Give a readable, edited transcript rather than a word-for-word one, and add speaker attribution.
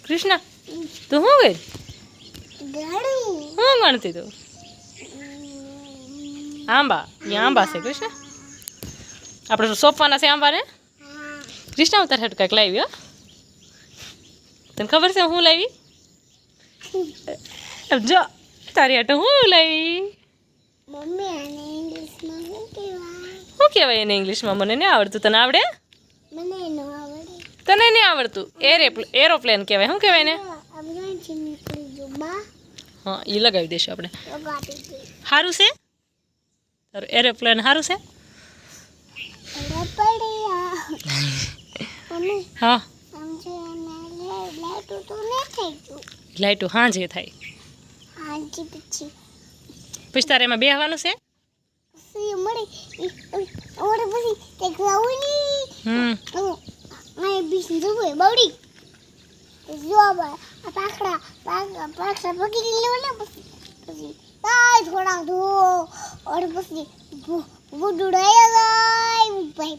Speaker 1: કૃષ્ણ તું શું ગઈ શું ગણતી તું આંબા અહીંયા આંબા છે કૃષ્ણ આપણે સોંપવાના છે આંબા ને કૃષ્ણ હું તારે હાટુ કાંઈક લાવી હો તને ખબર છે હું લાવી જો તારી હાટુ હું લાવી શું કહેવાય એને ઇંગ્લિશમાં મને નહીં આવડતું તને આવડે તને નહીં આવડતું એરોપ્લેન કહેવાય શું કહેવાય ને હા એ લગાવી દઈશું આપણે સારું છે તારું એરોપ્લેન સારું છે હા લાઈટો હાંજે થાય પછી તારે એમાં બેહવાનું છે
Speaker 2: થોડા ધો और बस वो डुड़ाया भाई